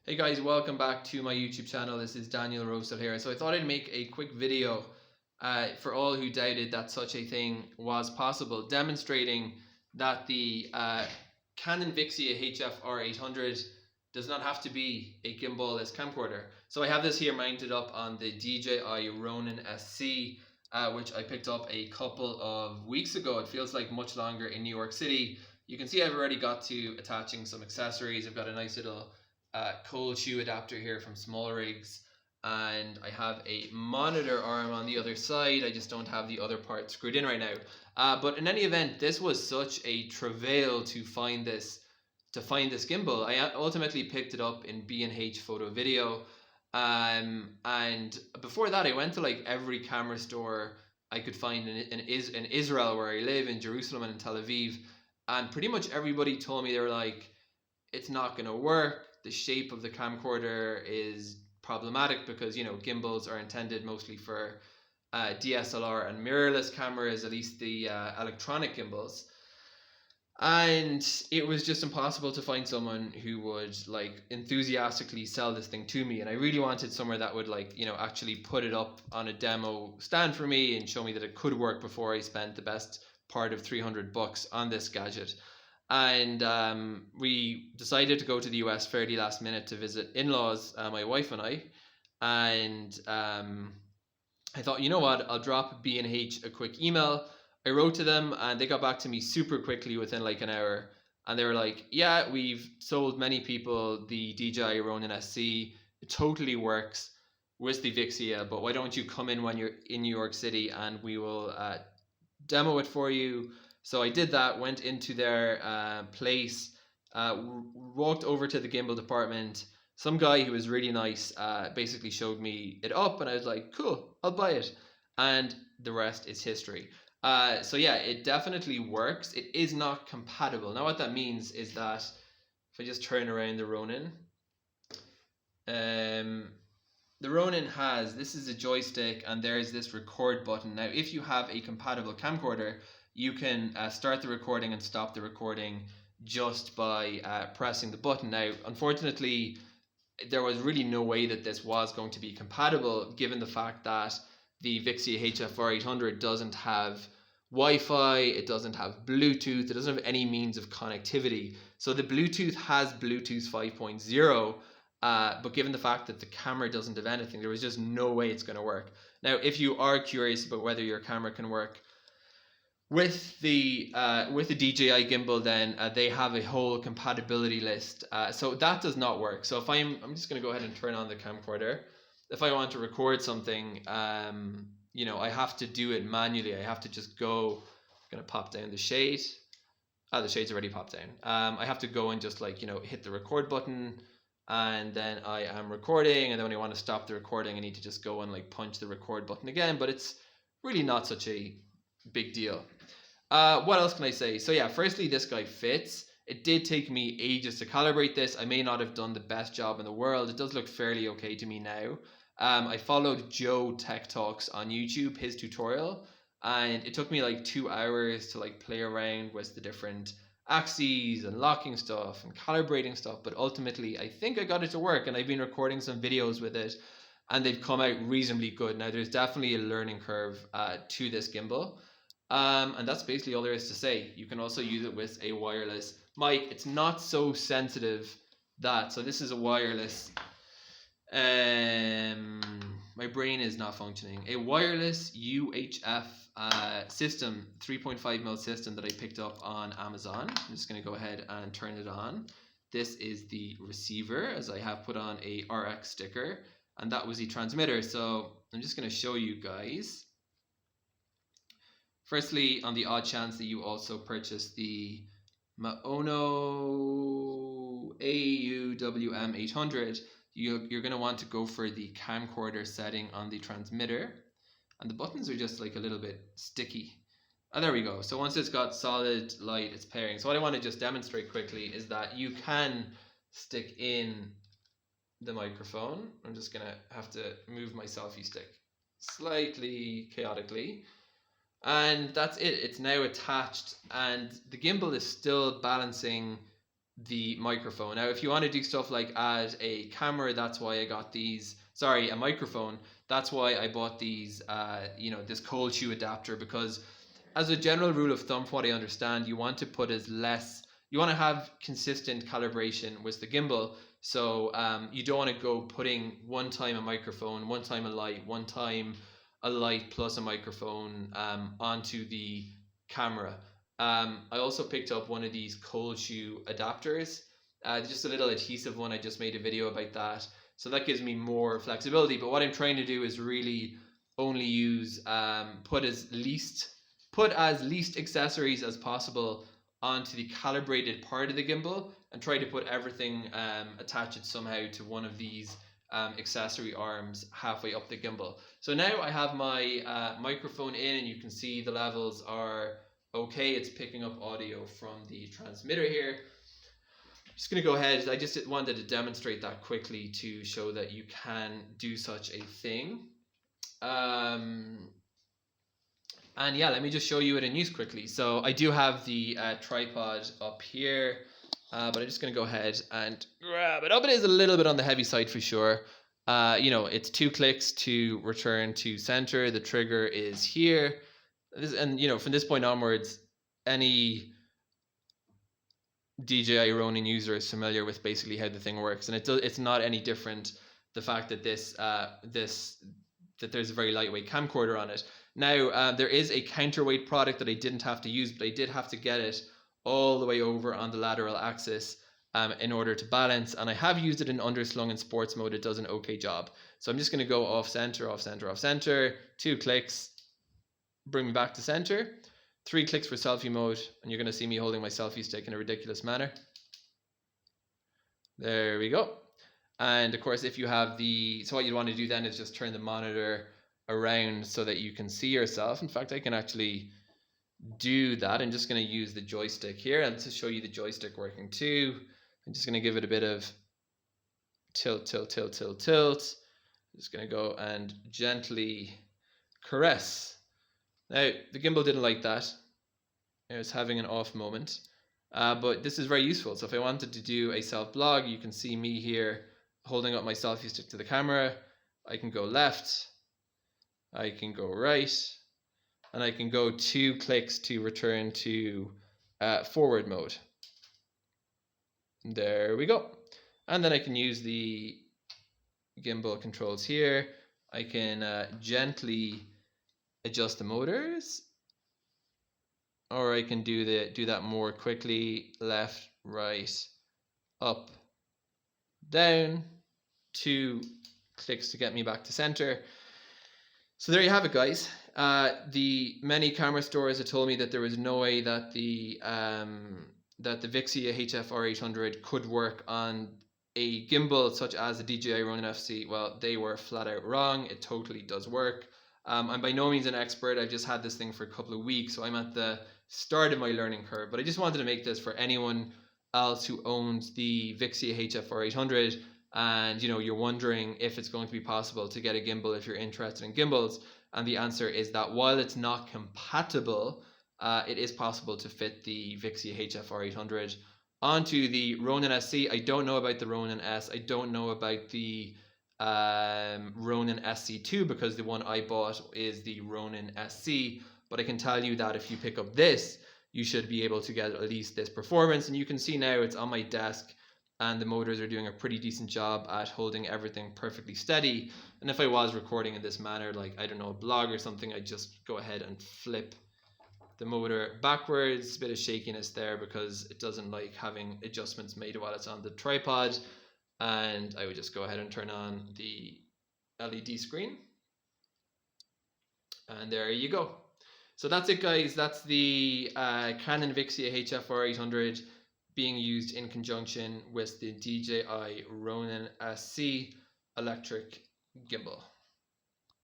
Hey guys, welcome back to my YouTube channel. This is Daniel Rosal here. So I thought I'd make a quick video for all who doubted that such a thing was possible, demonstrating that the Canon Vixia HF R800 does not have to be a gimbal-less camcorder. So I have this here mounted up on the DJI Ronin SC, which I picked up a couple of weeks ago. It feels like much longer in New York City. You can see I've already got to attaching some accessories. I've got a nice little cold shoe adapter here from Small Rigs, and I have a monitor arm on the other side. I just don't have the other part screwed in right now. But in any event, this was such a travail to find this gimbal. I ultimately picked it up in B&H Photo Video, and before that I went to like every camera store I could find in Israel, where I live, in Jerusalem and in Tel Aviv, and pretty much everybody told me, they were like, it's not gonna work. The shape of the camcorder is problematic because, you know, gimbals are intended mostly for DSLR and mirrorless cameras, at least the electronic gimbals. And it was just impossible to find someone who would like enthusiastically sell this thing to me. And I really wanted somewhere that would, like, you know, actually put it up on a demo stand for me and show me that it could work before I spent the best part of $300 on this gadget. And we decided to go to the US fairly last minute to visit in-laws, my wife and I. And I thought, you know what, I'll drop B&H a quick email. I wrote to them and they got back to me super quickly within like an hour. And they were like, yeah, we've sold many people the DJI Ronin SC. It totally works with the Vixia, but why don't you come in when you're in New York City and we will demo it for you. So I did that, went into their place, walked over to the gimbal department. Some guy who was really nice basically showed me it up, and I was like, cool, I'll buy it. And the rest is history. So yeah, it definitely works. It is not compatible. Now what that means is that if I just turn around the Ronin, the Ronin has, this is a joystick and there's this record button. Now if you have a compatible camcorder, you can start the recording and stop the recording just by pressing the button. Now, unfortunately, there was really no way that this was going to be compatible, given the fact that the Vixia HF R800 doesn't have Wi-Fi, it doesn't have Bluetooth, it doesn't have any means of connectivity. So the Bluetooth has Bluetooth 5.0, but given the fact that the camera doesn't have anything, there was just no way it's going to work. Now, if you are curious about whether your camera can work with the DJI gimbal, then they have a whole compatibility list. So that does not work. So if I'm just going to go ahead and turn on the camcorder. If I want to record something, you know, I have to do it manually. I have to just go. I'm going to pop down the shade. The shade's already popped down. I have to go and just, like, you know, hit the record button, and then I am recording. And then when I want to stop the recording, I need to just go and like punch the record button again. But it's really not such a big deal. What else can I say? So yeah, firstly, this guy fits. It did take me ages to calibrate this. I may not have done the best job in the world. It does look fairly okay to me now. I followed Joe Tech Talks on YouTube, his tutorial, and it took me like 2 hours to like play around with the different axes and locking stuff and calibrating stuff. But ultimately, I think I got it to work, and I've been recording some videos with it, and they've come out reasonably good. Now, there's definitely a learning curve to this gimbal. And that's basically all there is to say. You can also use it with a wireless mic. It's not so sensitive that, so this is a wireless, my brain is not functioning. A wireless UHF system, 3.5mm system that I picked up on Amazon. I'm just going to go ahead and turn it on. This is the receiver, as I have put on a RX sticker, and that was the transmitter. So I'm just going to show you guys. Firstly, on the odd chance that you also purchase the Maono AUWM800, you're going to want to go for the camcorder setting on the transmitter. And the buttons are just like a little bit sticky. And there we go. So once it's got solid light, it's pairing. So what I want to just demonstrate quickly is that you can stick in the microphone. I'm just going to have to move my selfie stick slightly chaotically. And that's it. It's now attached, and the gimbal is still balancing the microphone. Now, if you want to do stuff like add a camera, that's why I got these. Sorry, a microphone. That's why I bought these. This cold shoe adapter, because as a general rule of thumb, from what I understand, you want to put as less. You want to have consistent calibration with the gimbal. So you don't want to go putting one time a microphone, one time a light, one time a light plus a microphone onto the camera. I also picked up one of these cold shoe adapters, just a little adhesive one. I just made a video about that, so that gives me more flexibility. But what I'm trying to do is really only use put as least accessories as possible onto the calibrated part of the gimbal, and try to put everything, attach it somehow to one of these accessory arms halfway up the gimbal. So now I have my microphone in, and you can see the levels are okay. It's picking up audio from the transmitter here. I'm just going to go ahead. I just wanted to demonstrate that quickly to show that you can do such a thing. And yeah, let me just show you it in use quickly. So I do have the tripod up here, but I'm just going to go ahead and grab it up. It is a little bit on the heavy side for sure. It's 2 clicks to return to center. The trigger is here. And from this point onwards, any DJI Ronin user is familiar with basically how the thing works, and it's not any different. The fact that that there's a very lightweight camcorder on it. Now there is a counterweight product that I didn't have to use, but I did have to get it all the way over on the lateral axis in order to balance, and I have used it in underslung in sports mode. It does an okay job. So I'm just going to go off center, off center, off center. 2 clicks, bring me back to center. 3 clicks for selfie mode, and you're going to see me holding my selfie stick in a ridiculous manner. There we go. And of course, if you have so what you want to do then is just turn the monitor around so that you can see yourself. In fact, I can actually do that. I'm just going to use the joystick here, and to show you the joystick working too, I'm just going to give it a bit of tilt, tilt, tilt, tilt, tilt. I'm just going to go and gently caress. Now, the gimbal didn't like that. It was having an off moment. But this is very useful. So if I wanted to do a self-vlog, you can see me here holding up my selfie stick to the camera. I can go left, I can go right, and I can go 2 clicks to return to forward mode. There we go. And then I can use the gimbal controls here. I can gently adjust the motors, or I can do that more quickly. Left, right, up, down. 2 clicks to get me back to center. So there you have it, guys. The many camera stores had told me that there was no way that the Vixia HF R800 could work on a gimbal such as the DJI Ronin FC. Well, they were flat out wrong. It totally does work. I'm by no means an expert. I've just had this thing for a couple of weeks, so I'm at the start of my learning curve. But I just wanted to make this for anyone else who owns the Vixia HF R800, and you're wondering if it's going to be possible to get a gimbal if you're interested in gimbals. And the answer is that while it's not compatible, it is possible to fit the Vixia HF R800 onto the Ronin SC. I don't know about the Ronin S. I don't know about the Ronin SC2, because the one I bought is the Ronin SC. But I can tell you that if you pick up this, you should be able to get at least this performance. And you can see now it's on my desk, and the motors are doing a pretty decent job at holding everything perfectly steady. And if I was recording in this manner, like, I don't know, a blog or something, I'd just go ahead and flip the motor backwards. A bit of shakiness there because it doesn't like having adjustments made while it's on the tripod. And I would just go ahead and turn on the LED screen. And there you go. So that's it, guys. That's the Canon Vixia HF R800 being used in conjunction with the DJI Ronin SC electric gimbal.